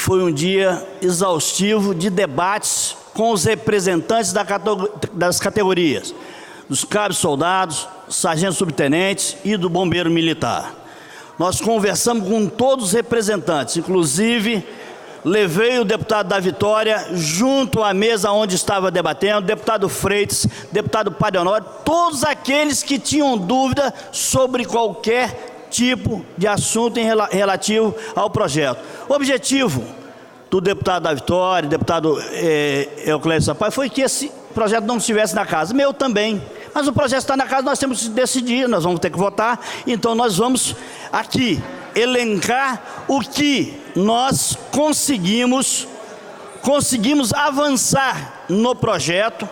foi um dia exaustivo de debates com os representantes das categorias, dos cabos soldados, sargentos subtenentes e do bombeiro militar. Nós conversamos com todos os representantes, inclusive levei o deputado da Vitória junto à mesa onde estava debatendo, deputado Freitas, deputado Padre Honório, todos aqueles que tinham dúvida sobre qualquer tipo de assunto relativo ao projeto. O objetivo do deputado da Vitória, deputado Euclédio Sampaio, foi que esse projeto não estivesse na casa. Meu também. Mas o projeto está na casa, nós temos que decidir, nós vamos ter que votar. Então nós vamos aqui elencar o que nós conseguimos avançar no projeto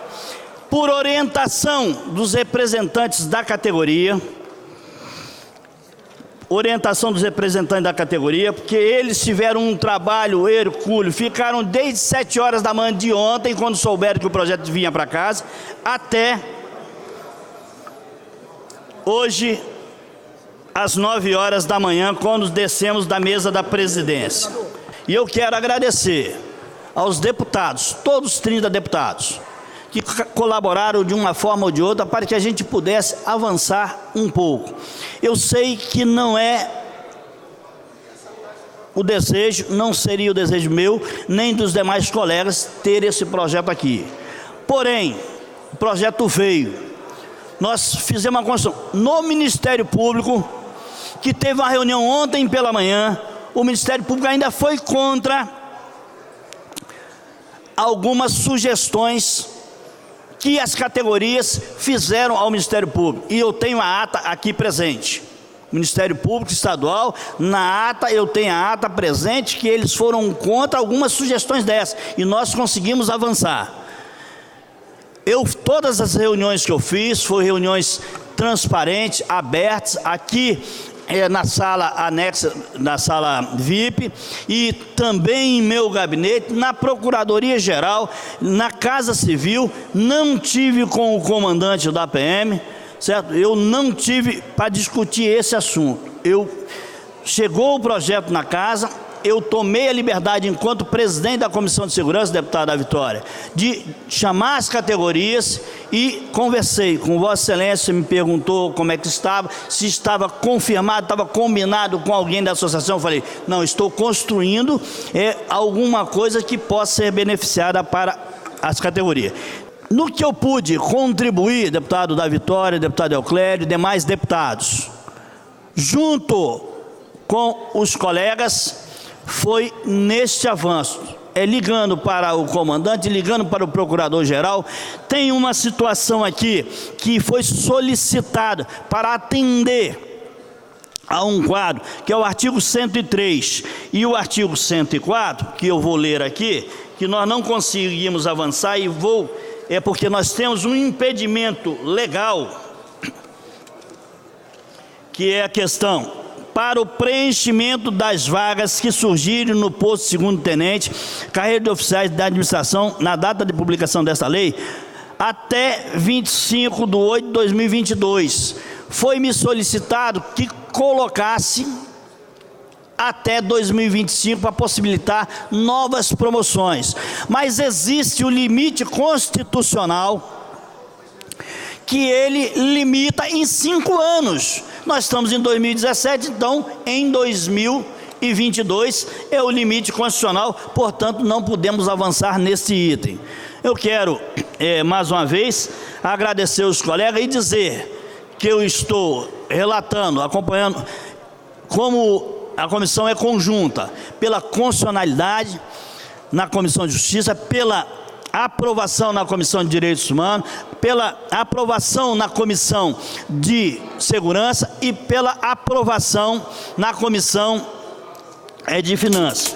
por orientação dos representantes da categoria, porque eles tiveram um trabalho hercúleo, ficaram desde 7 horas da manhã de ontem, quando souberam que o projeto vinha para casa, até hoje, às 9 horas da manhã, quando descemos da mesa da presidência. E eu quero agradecer aos deputados, todos os 30 deputados, que colaboraram de uma forma ou de outra para que a gente pudesse avançar um pouco. Eu sei que não é o desejo, não seria o desejo meu, nem dos demais colegas, ter esse projeto aqui. Porém, o projeto veio. Nós fizemos uma construção no Ministério Público, que teve uma reunião ontem pela manhã. O Ministério Público ainda foi contra algumas sugestões que as categorias fizeram ao Ministério Público. E eu tenho a ata aqui presente. Ministério Público Estadual, na ata eu tenho a ata presente, que eles foram contra algumas sugestões dessas. E nós conseguimos avançar. Todas as reuniões que eu fiz, foram reuniões transparentes, abertas, aqui na sala anexa, na sala VIP, e também em meu gabinete, na Procuradoria-Geral, na Casa Civil. Não tive com o comandante da PM, certo? Eu não tive para discutir esse assunto. Chegou o projeto na casa, eu tomei a liberdade, enquanto presidente da Comissão de Segurança, deputado da Vitória, de chamar as categorias e conversei com Vossa Excelência, me perguntou como é que estava, se estava confirmado, estava combinado com alguém da associação. Eu falei, não, estou construindo alguma coisa que possa ser beneficiada para as categorias. No que eu pude contribuir, deputado da Vitória, deputado Euclédio, demais deputados, junto com os colegas, foi neste avanço, ligando para o comandante, ligando para o procurador-geral. Tem uma situação aqui que foi solicitada para atender a um quadro, que é o artigo 103 e o artigo 104, que eu vou ler aqui, que nós não conseguimos avançar porque nós temos um impedimento legal, que é a questão para o preenchimento das vagas que surgirem no posto de segundo-tenente, carreira de oficiais da administração, na data de publicação desta lei, até 25/8/2022. Foi-me solicitado que colocasse até 2025 para possibilitar novas promoções. Mas existe o limite constitucional que ele limita em 5 anos. Nós estamos em 2017, então em 2022 é o limite constitucional, portanto não podemos avançar nesse item. Eu quero, mais uma vez, agradecer os colegas e dizer que eu estou relatando, acompanhando, como a comissão é conjunta, pela constitucionalidade na Comissão de Justiça, pela aprovação na Comissão de Direitos Humanos, pela aprovação na Comissão de Segurança e pela aprovação na Comissão de Finanças.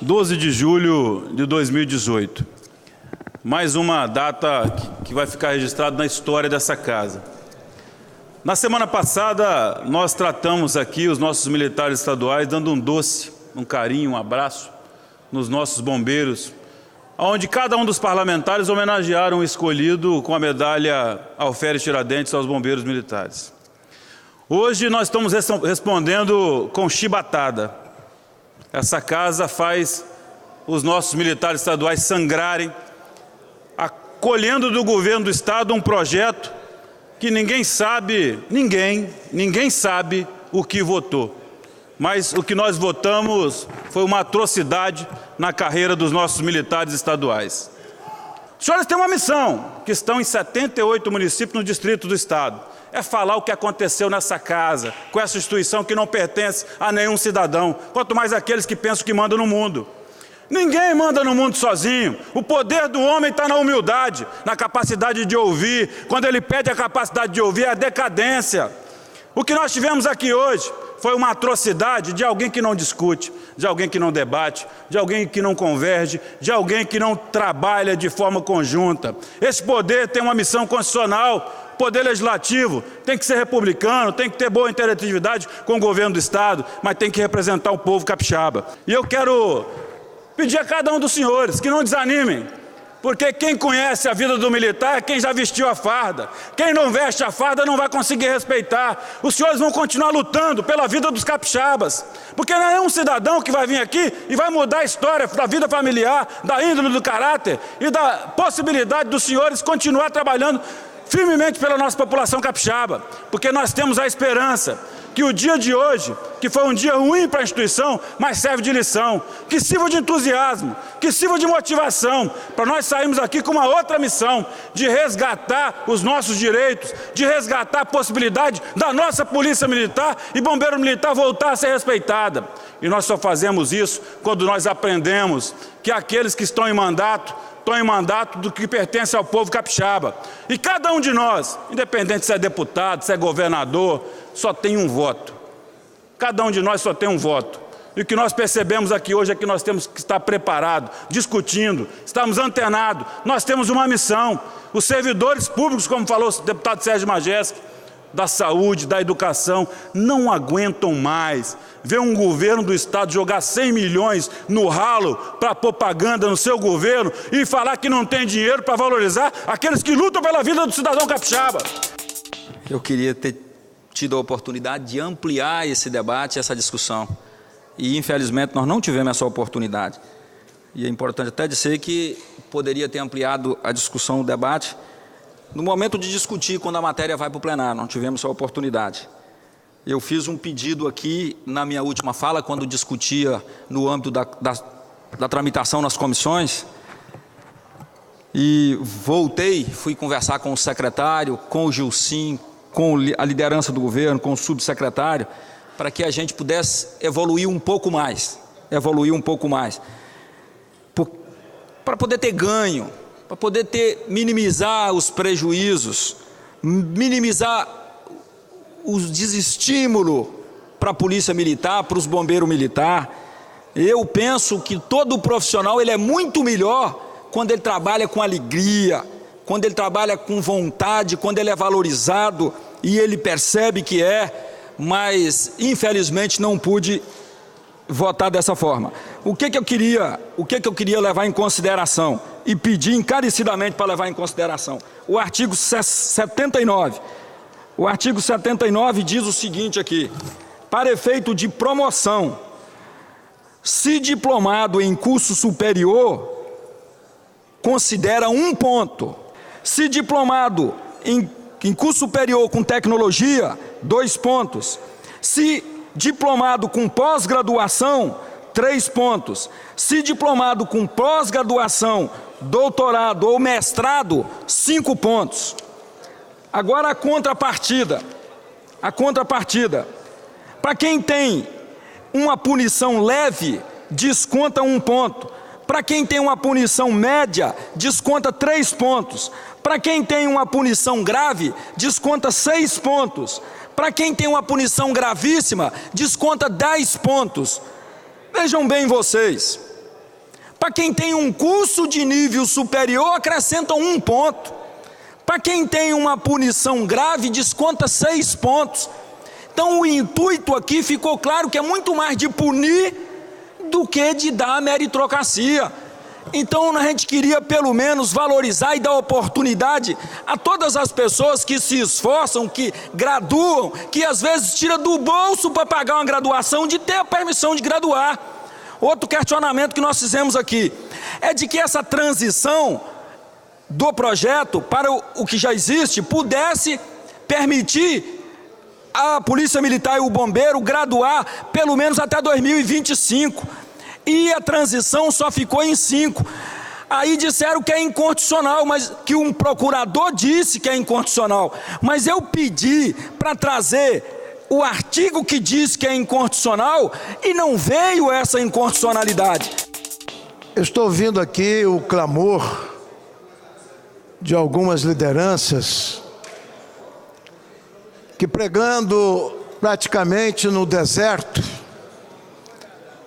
12 de julho de 2018. Mais uma data que vai ficar registrada na história dessa casa. Na semana passada, nós tratamos aqui os nossos militares estaduais, dando um doce, um carinho, um abraço nos nossos bombeiros, onde cada um dos parlamentares homenagearam o escolhido com a medalha Alferes Tiradentes aos bombeiros militares. Hoje nós estamos respondendo com chibatada. Essa casa faz os nossos militares estaduais sangrarem, acolhendo do governo do estado um projeto que ninguém sabe o que votou. Mas o que nós votamos foi uma atrocidade na carreira dos nossos militares estaduais. Os senhores têm uma missão, que estão em 78 municípios no distrito do estado. É falar o que aconteceu nessa casa, com essa instituição que não pertence a nenhum cidadão, quanto mais aqueles que pensam que mandam no mundo. Ninguém manda no mundo sozinho. O poder do homem está na humildade, na capacidade de ouvir. Quando ele perde a capacidade de ouvir, é a decadência. O que nós tivemos aqui hoje foi uma atrocidade de alguém que não discute, de alguém que não debate, de alguém que não converge, de alguém que não trabalha de forma conjunta. Esse poder tem uma missão constitucional. Poder legislativo tem que ser republicano, tem que ter boa interatividade com o governo do estado, mas tem que representar o povo capixaba. E eu quero pedir a cada um dos senhores que não desanimem, porque quem conhece a vida do militar é quem já vestiu a farda. Quem não veste a farda não vai conseguir respeitar. Os senhores vão continuar lutando pela vida dos capixabas, porque não é um cidadão que vai vir aqui e vai mudar a história da vida familiar, da índole do caráter e da possibilidade dos senhores continuar trabalhando firmemente pela nossa população capixaba, porque nós temos a esperança que o dia de hoje, que foi um dia ruim para a instituição, mas serve de lição, que sirva de entusiasmo, que sirva de motivação, para nós sairmos aqui com uma outra missão, de resgatar os nossos direitos, de resgatar a possibilidade da nossa polícia militar e bombeiro militar voltar a ser respeitada. E nós só fazemos isso quando nós aprendemos que aqueles que estão em mandato do que pertence ao povo capixaba. E cada um de nós, independente se é deputado, se é governador, só tem um voto. Cada um de nós só tem um voto. E o que nós percebemos aqui hoje é que nós temos que estar preparados, discutindo, estamos antenados. Nós temos uma missão. Os servidores públicos, como falou o deputado Sérgio Majeski, da saúde, da educação, não aguentam mais ver um governo do estado jogar 100 milhões no ralo para propaganda no seu governo e falar que não tem dinheiro para valorizar aqueles que lutam pela vida do cidadão capixaba. Eu queria ter tido a oportunidade de ampliar esse debate, essa discussão. E, infelizmente, nós não tivemos essa oportunidade. E é importante até dizer que poderia ter ampliado a discussão, o debate, no momento de discutir, quando a matéria vai para o plenário. Não tivemos essa oportunidade. Eu fiz um pedido aqui na minha última fala, quando discutia no âmbito da tramitação nas comissões, e fui conversar com o secretário, com o Gilcim, com a liderança do governo, com o subsecretário, para que a gente pudesse evoluir um pouco mais, para poder ter ganho, para poder minimizar os prejuízos, minimizar os desestímulos para a polícia militar, para os bombeiros militares. Eu penso que todo profissional ele é muito melhor quando ele trabalha com alegria, quando ele trabalha com vontade, quando ele é valorizado e ele percebe que mas infelizmente não pude votar dessa forma. O que eu queria levar em consideração e pedir encarecidamente para levar em consideração? O artigo 79. O artigo 79 diz o seguinte aqui: para efeito de promoção, se diplomado em curso superior, considera 1 ponto. Se diplomado em curso superior com tecnologia, 2 pontos. Se diplomado com pós-graduação, 3 pontos. Se diplomado com pós-graduação, doutorado ou mestrado, 5 pontos. Agora a contrapartida. Para quem tem uma punição leve, desconta 1 ponto. Para quem tem uma punição média, desconta 3 pontos. Para quem tem uma punição grave, desconta 6 pontos. Para quem tem uma punição gravíssima, desconta 10 pontos. Vejam bem vocês. Para quem tem um curso de nível superior, acrescenta 1 ponto. Para quem tem uma punição grave, desconta 6 pontos. Então o intuito aqui ficou claro que é muito mais de punir do que de dar meritocracia. Então a gente queria pelo menos valorizar e dar oportunidade a todas as pessoas que se esforçam, que graduam, que às vezes tira do bolso para pagar uma graduação, de ter a permissão de graduar. Outro questionamento que nós fizemos aqui é de que essa transição do projeto para o que já existe pudesse permitir a Polícia Militar e o Bombeiro graduar pelo menos até 2025. E a transição só ficou em 5. Aí disseram que é inconstitucional, mas que um procurador disse que é inconstitucional. Mas eu pedi para trazer o artigo que diz que é inconstitucional e não veio essa inconstitucionalidade. Eu estou ouvindo aqui o clamor de algumas lideranças que, pregando praticamente no deserto,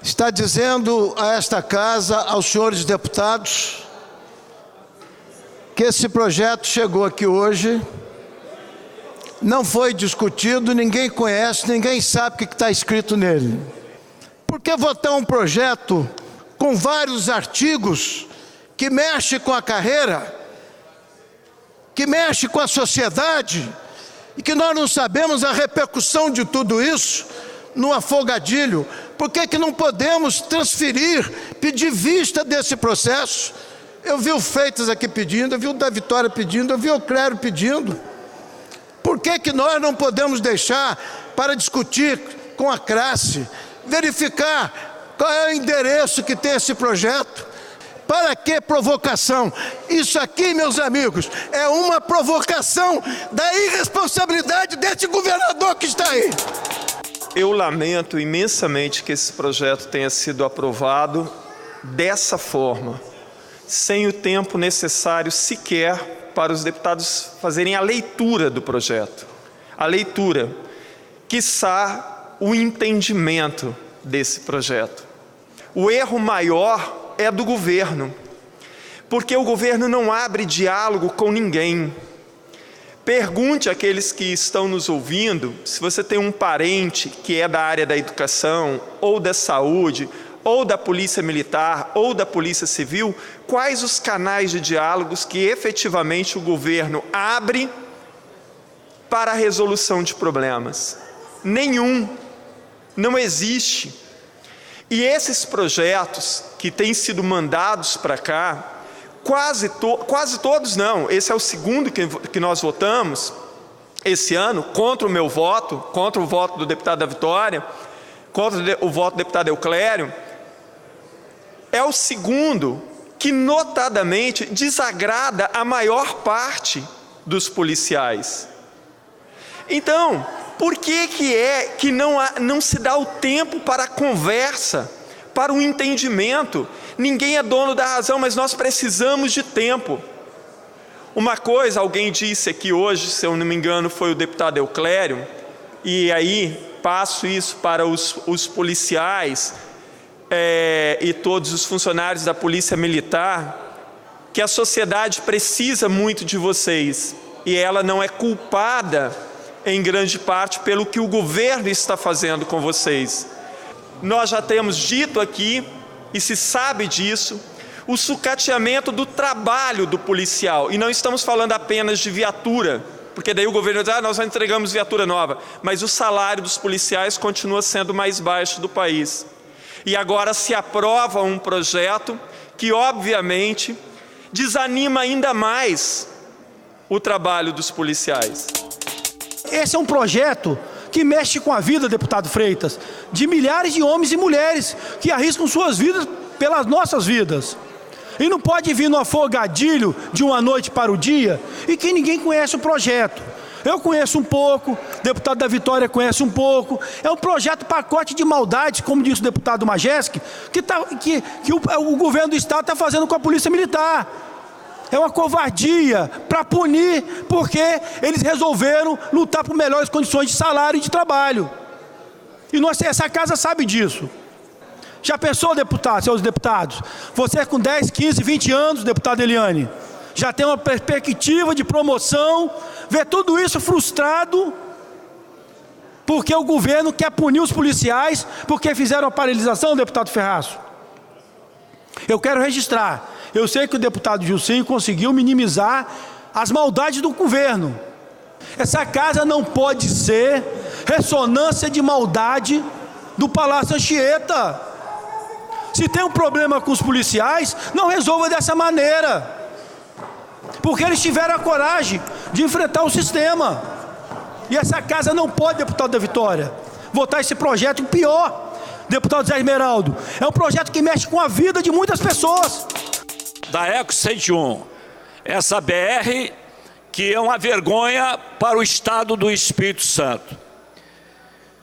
está dizendo a esta casa, aos senhores deputados, que esse projeto chegou aqui hoje, não foi discutido, ninguém conhece, ninguém sabe o que está escrito nele. Por que votar um projeto com vários artigos que mexe com a carreira, que mexe com a sociedade, e que nós não sabemos a repercussão de tudo isso no afogadilho? Por que não podemos transferir, pedir vista desse processo? Eu vi o Freitas aqui pedindo, eu vi o da Vitória pedindo, eu vi o Clério pedindo. Por que nós não podemos deixar para discutir com a classe, verificar qual é o endereço que tem esse projeto? Para que provocação? Isso aqui, meus amigos, é uma provocação da irresponsabilidade desse governador que está aí. Eu lamento imensamente que esse projeto tenha sido aprovado dessa forma, sem o tempo necessário sequer para os deputados fazerem a leitura do projeto. A leitura, quiçá o entendimento desse projeto. O erro maior é do governo, porque o governo não abre diálogo com ninguém. Pergunte àqueles que estão nos ouvindo, se você tem um parente que é da área da educação, ou da saúde, ou da polícia militar, ou da polícia civil, quais os canais de diálogos que efetivamente o governo abre para a resolução de problemas. Nenhum, não existe. E esses projetos que têm sido mandados para cá, quase todos não, esse é o segundo que nós votamos esse ano, contra o meu voto, contra o voto do deputado da Vitória, contra o voto do deputado Euclério, é o segundo que notadamente desagrada a maior parte dos policiais. Então, por que não se dá o tempo para a conversa, para o entendimento? Ninguém é dono da razão, mas nós precisamos de tempo. Uma coisa, alguém disse aqui hoje, se eu não me engano, foi o deputado Euclério, e aí passo isso para os policiais e todos os funcionários da Polícia Militar, que a sociedade precisa muito de vocês, e ela não é culpada em grande parte pelo que o governo está fazendo com vocês. Nós já temos dito aqui, e se sabe disso, o sucateamento do trabalho do policial, e não estamos falando apenas de viatura, porque daí o governo diz, nós entregamos viatura nova, mas o salário dos policiais continua sendo mais baixo do país. E agora se aprova um projeto que obviamente desanima ainda mais o trabalho dos policiais. Esse é um projeto que mexe com a vida, deputado Freitas, de milhares de homens e mulheres que arriscam suas vidas pelas nossas vidas. E não pode vir no afogadilho de uma noite para o dia e que ninguém conhece o projeto. Eu conheço um pouco, o deputado da Vitória conhece um pouco. É um projeto pacote de maldades, como disse o deputado Majeski, que o governo do Estado está fazendo com a Polícia Militar. É uma covardia para punir, porque eles resolveram lutar por melhores condições de salário e de trabalho. E essa casa sabe disso. Já pensou, deputado, seus deputados? Você com 10, 15, 20 anos, deputado Eliane, já tem uma perspectiva de promoção, vê tudo isso frustrado, porque o governo quer punir os policiais, porque fizeram a paralisação, deputado Ferraço. Eu quero registrar. Eu sei que o deputado Gilcinho conseguiu minimizar as maldades do governo. Essa casa não pode ser ressonância de maldade do Palácio Anchieta. Se tem um problema com os policiais, não resolva dessa maneira. Porque eles tiveram a coragem de enfrentar o sistema. E essa casa não pode, deputado da Vitória, votar esse projeto. Pior, deputado Zé Esmeraldo, é um projeto que mexe com a vida de muitas pessoas. Da Eco 101, essa BR que é uma vergonha para o estado do Espírito Santo.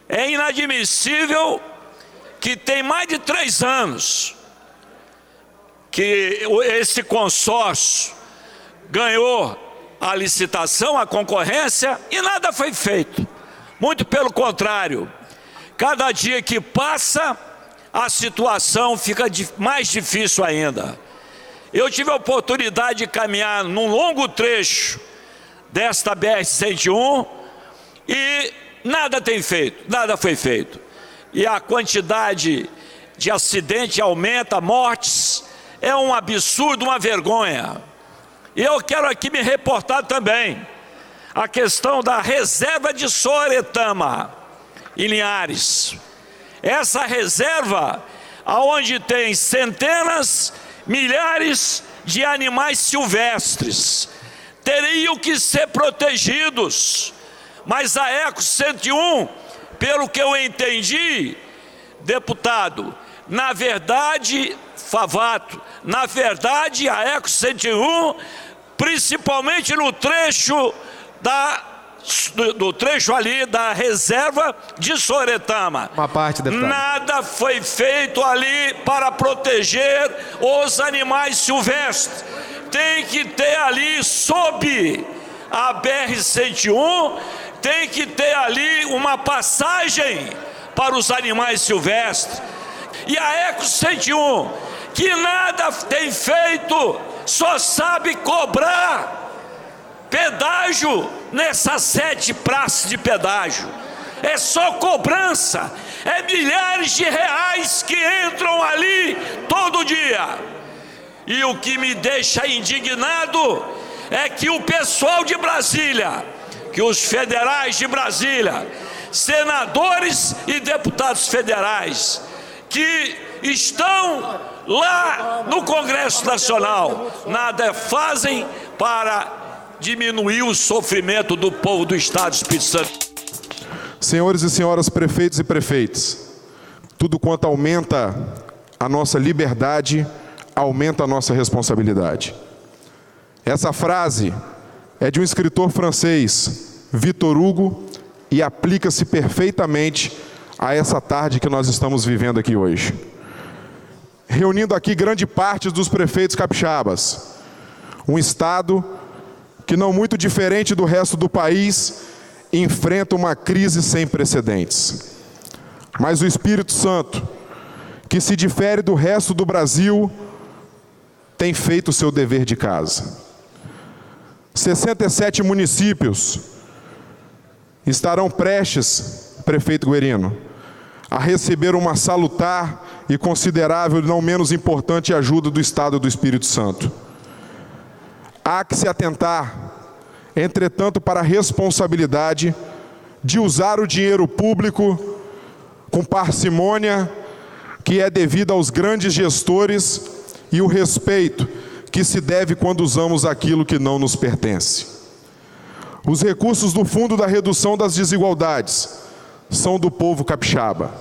É inadmissível que tem mais de 3 anos que esse consórcio ganhou a licitação, a concorrência, e nada foi feito. Muito pelo contrário, cada dia que passa, a situação fica mais difícil ainda. Eu tive a oportunidade de caminhar num longo trecho desta BR-101 e nada foi feito. E a quantidade de acidentes aumenta, mortes, é um absurdo, uma vergonha. E eu quero aqui me reportar também a questão da reserva de Sooretama, em Linhares. Essa reserva, onde tem centenas, milhares de animais silvestres, teriam que ser protegidos. Mas a Eco 101, pelo que eu entendi, deputado, na verdade, Favato, na verdade a Eco 101, principalmente no trecho do trecho ali da reserva de Sooretama. Uma parte, deputado. Nada foi feito ali para proteger os animais silvestres. Tem que ter ali, sob a BR-101, tem que ter ali uma passagem para os animais silvestres. E a Eco 101, que nada tem feito, só sabe cobrar pedágio nessas 7 praças de pedágio. É só cobrança, é milhares de reais que entram ali todo dia. E o que me deixa indignado é que o pessoal de Brasília, que os federais de Brasília, senadores e deputados federais, que estão lá no Congresso Nacional, nada fazem para diminuir o sofrimento do povo do Estado do Espírito Santo. Senhores e senhoras prefeitos e prefeitas, tudo quanto aumenta a nossa liberdade, aumenta a nossa responsabilidade. Essa frase é de um escritor francês, Victor Hugo, e aplica-se perfeitamente a essa tarde que nós estamos vivendo aqui hoje. Reunindo aqui grande parte dos prefeitos capixabas, um estado que, não muito diferente do resto do país, enfrenta uma crise sem precedentes. Mas o Espírito Santo, que se difere do resto do Brasil, tem feito o seu dever de casa. 67 municípios estarão prestes, prefeito Guerino, a receber uma salutar e considerável, não menos importante, ajuda do Estado do Espírito Santo. Há que se atentar, entretanto, para a responsabilidade de usar o dinheiro público com parcimônia que é devida aos grandes gestores e o respeito que se deve quando usamos aquilo que não nos pertence. Os recursos do Fundo da Redução das Desigualdades são do povo capixaba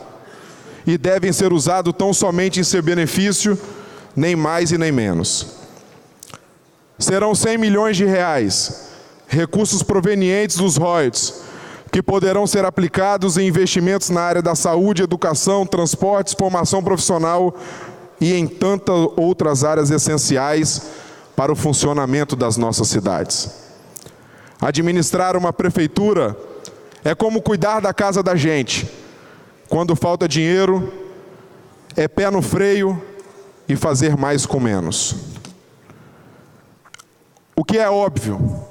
e devem ser usados tão somente em seu benefício, nem mais e nem menos. Serão 100 milhões de reais, recursos provenientes dos royalties, que poderão ser aplicados em investimentos na área da saúde, educação, transportes, formação profissional e em tantas outras áreas essenciais para o funcionamento das nossas cidades. Administrar uma prefeitura é como cuidar da casa da gente. Quando falta dinheiro, é pé no freio e fazer mais com menos. O que é óbvio,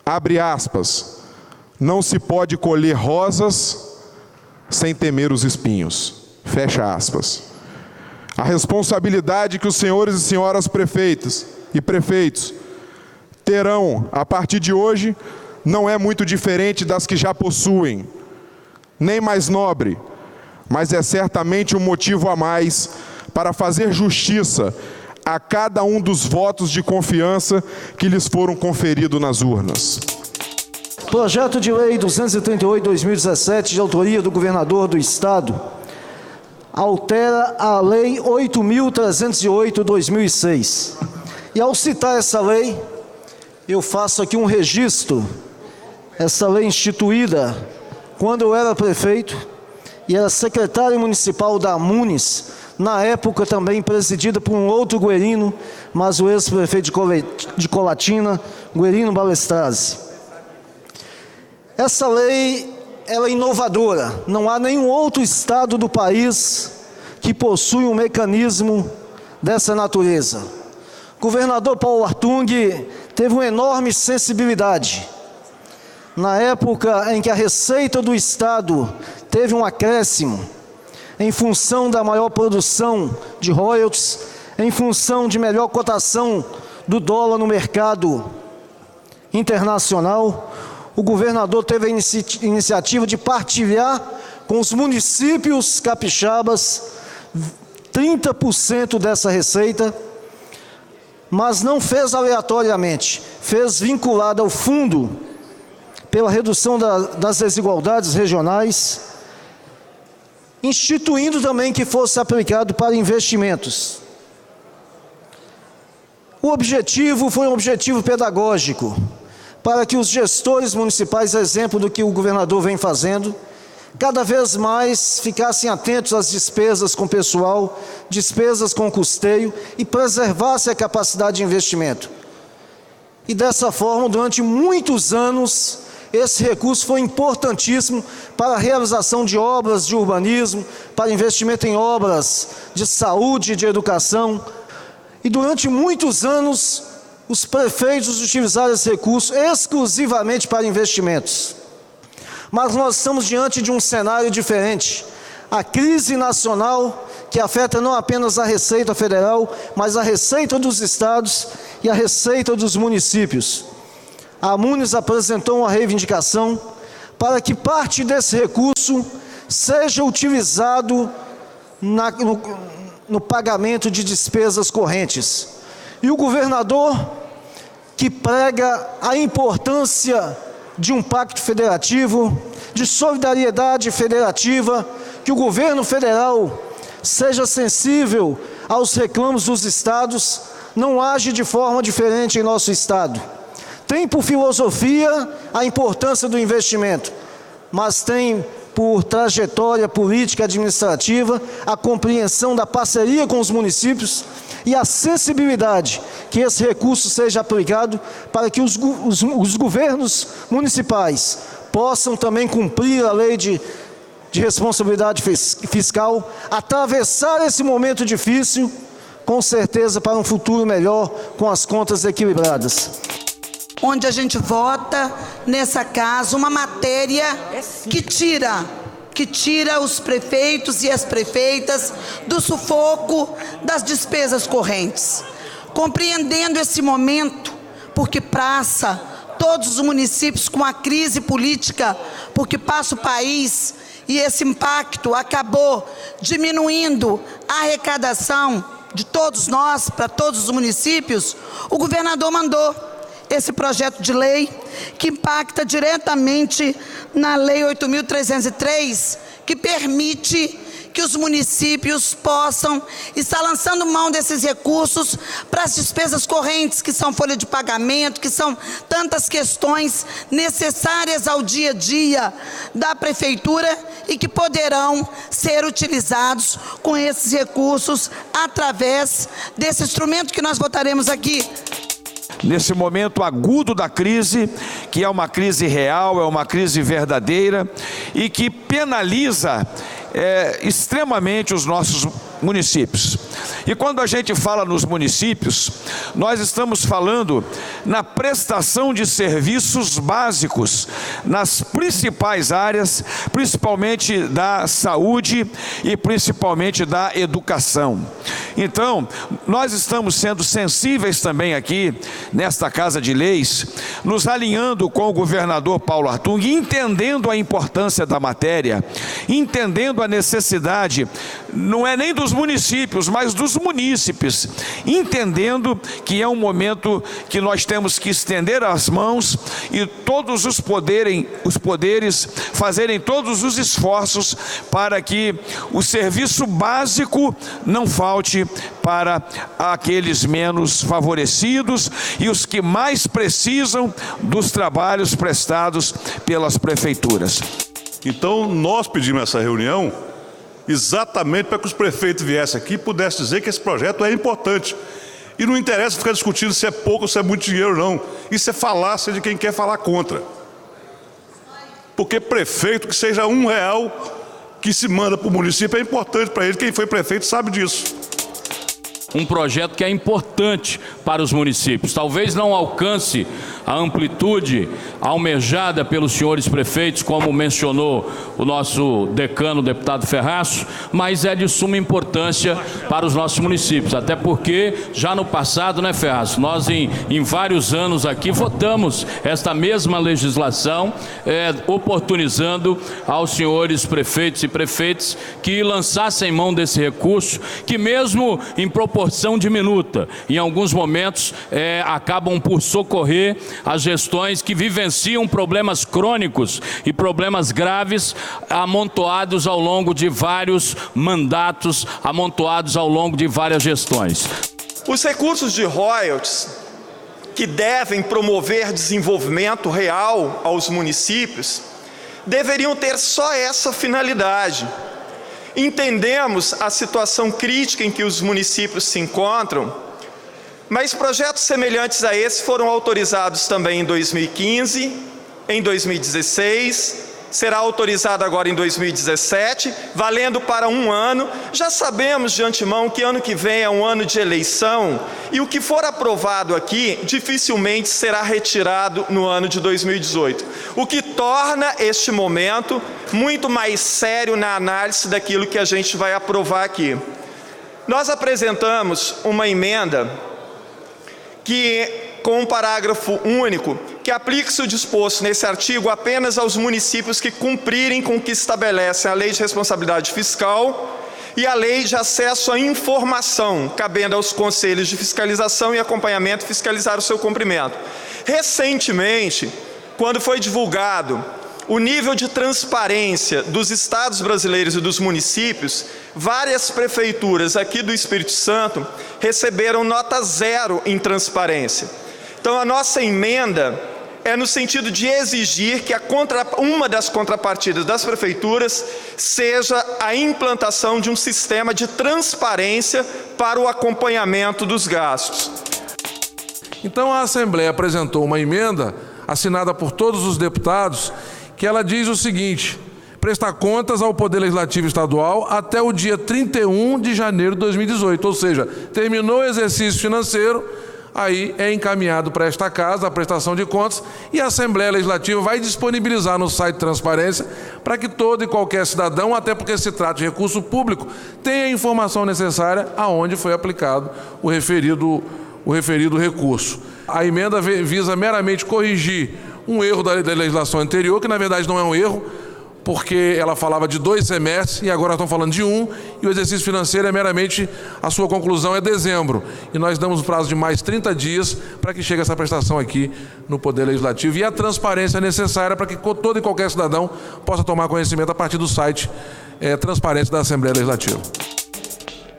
abre aspas, não se pode colher rosas sem temer os espinhos, fecha aspas. A responsabilidade que os senhores e senhoras prefeitas e prefeitos terão a partir de hoje não é muito diferente das que já possuem, nem mais nobre, mas é certamente um motivo a mais para fazer justiça a cada um dos votos de confiança que lhes foram conferidos nas urnas. Projeto de Lei 238/2017, de autoria do governador do Estado, altera a Lei 8.308/2006. E ao citar essa lei, eu faço aqui um registro. Essa lei instituída quando eu era prefeito e era secretário municipal da Amunis, na época também presidida por um outro guerino, mas o ex-prefeito de Colatina, Guerino Balestrazzi. Essa lei, ela é inovadora. Não há nenhum outro estado do país que possui um mecanismo dessa natureza. O governador Paulo Artung teve uma enorme sensibilidade. Na época em que a receita do estado teve um acréscimo, em função da maior produção de royalties, em função de melhor cotação do dólar no mercado internacional, o governador teve a iniciativa de partilhar com os municípios capixabas 30% dessa receita, mas não fez aleatoriamente, fez vinculada ao fundo pela redução das desigualdades regionais, instituindo também que fosse aplicado para investimentos. O objetivo foi um objetivo pedagógico, para que os gestores municipais, exemplo do que o governador vem fazendo, cada vez mais ficassem atentos às despesas com pessoal, despesas com custeio e preservassem a capacidade de investimento. E dessa forma, durante muitos anos, esse recurso foi importantíssimo para a realização de obras de urbanismo, para investimento em obras de saúde e de educação. E durante muitos anos, os prefeitos utilizaram esse recurso exclusivamente para investimentos. Mas nós estamos diante de um cenário diferente. A crise nacional, que afeta não apenas a Receita Federal, mas a Receita dos Estados e a Receita dos municípios. A Amunis apresentou uma reivindicação para que parte desse recurso seja utilizado no pagamento de despesas correntes. E o governador, que prega a importância de um pacto federativo, de solidariedade federativa, que o governo federal seja sensível aos reclamos dos estados, não age de forma diferente em nosso estado. Tem por filosofia a importância do investimento, mas tem por trajetória política e administrativa a compreensão da parceria com os municípios e a sensibilidade que esse recurso seja aplicado para que os governos municipais possam também cumprir a lei de responsabilidade fiscal, atravessar esse momento difícil, com certeza para um futuro melhor, com as contas equilibradas. Onde a gente vota, nessa casa, uma matéria que tira os prefeitos e as prefeitas do sufoco das despesas correntes. Compreendendo esse momento, porque passa todos os municípios com a crise política, porque passa o país e esse impacto acabou diminuindo a arrecadação de todos nós, para todos os municípios, o governador mandou esse projeto de lei que impacta diretamente na Lei 8.303, que permite que os municípios possam estar lançando mão desses recursos para as despesas correntes, que são folha de pagamento, que são tantas questões necessárias ao dia a dia da prefeitura e que poderão ser utilizados com esses recursos através desse instrumento que nós votaremos aqui. Nesse momento agudo da crise, que é uma crise real, é uma crise verdadeira e que penaliza extremamente os nossos municípios. E quando a gente fala nos municípios, nós estamos falando na prestação de serviços básicos, nas principais áreas, principalmente da saúde e principalmente da educação. Então, nós estamos sendo sensíveis também aqui, nesta Casa de Leis, nos alinhando com o governador Paulo Artung, entendendo a importância da matéria, entendendo a necessidade, não é nem dos municípios, mas dos munícipes, entendendo que é um momento que nós temos que estender as mãos e todos os poderes fazerem todos os esforços para que o serviço básico não falte para aqueles menos favorecidos e os que mais precisam dos trabalhos prestados pelas prefeituras. Então, nós pedimos essa reunião exatamente para que os prefeitos viessem aqui e pudessem dizer que esse projeto é importante. E não interessa ficar discutindo se é pouco ou se é muito dinheiro, não. Isso é falácia de quem quer falar contra. Porque prefeito, que seja R$1 que se manda para o município, é importante para ele. Quem foi prefeito sabe disso. Um projeto que é importante para os municípios. Talvez não alcance a amplitude almejada pelos senhores prefeitos, como mencionou o nosso decano, o deputado Ferraço, mas é de suma importância para os nossos municípios. Até porque, já no passado, né, Ferraço, nós em vários anos aqui votamos esta mesma legislação, oportunizando aos senhores prefeitos e prefeitas que lançassem mão desse recurso, que mesmo em proporção diminuta, em alguns momentos acabam por socorrer as gestões que vivenciam problemas crônicos e problemas graves amontoados ao longo de vários mandatos, amontoados ao longo de várias gestões. Os recursos de royalties, que devem promover desenvolvimento real aos municípios, deveriam ter só essa finalidade. Entendemos a situação crítica em que os municípios se encontram, mas projetos semelhantes a esse foram autorizados também em 2015, em 2016, será autorizado agora em 2017, valendo para 1 ano. Já sabemos de antemão que ano que vem é um ano de eleição e o que for aprovado aqui dificilmente será retirado no ano de 2018, o que torna este momento muito mais sério na análise daquilo que a gente vai aprovar aqui. Nós apresentamos uma emenda com um parágrafo único, que aplique-se o disposto nesse artigo apenas aos municípios que cumprirem com o que estabelece a Lei de Responsabilidade Fiscal e a Lei de Acesso à Informação, cabendo aos conselhos de fiscalização e acompanhamento fiscalizar o seu cumprimento. Recentemente, quando foi divulgado o nível de transparência dos estados brasileiros e dos municípios, várias prefeituras aqui do Espírito Santo receberam nota 0 em transparência. Então, a nossa emenda é no sentido de exigir que uma das contrapartidas das prefeituras seja a implantação de um sistema de transparência para o acompanhamento dos gastos. Então, a Assembleia apresentou uma emenda assinada por todos os deputados, que ela diz o seguinte: prestar contas ao Poder Legislativo Estadual até o dia 31 de janeiro de 2018, ou seja, terminou o exercício financeiro, aí é encaminhado para esta casa a prestação de contas e a Assembleia Legislativa vai disponibilizar no site de transparência para que todo e qualquer cidadão, até porque se trata de recurso público, tenha a informação necessária aonde foi aplicado o referido recurso. A emenda visa meramente corrigir um erro da legislação anterior, que na verdade não é um erro, porque ela falava de 2 semestres e agora estão falando de 1, e o exercício financeiro é meramente, a sua conclusão é dezembro. E nós damos o prazo de mais 30 dias para que chegue essa prestação aqui no Poder Legislativo e a transparência necessária para que todo e qualquer cidadão possa tomar conhecimento a partir do site transparente da Assembleia Legislativa.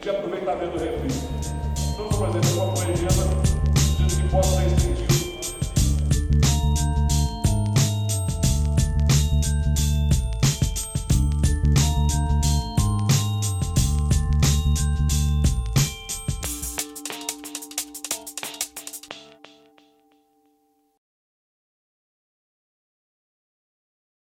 De aproveitamento do refis. Então, por exemplo, uma emenda que possa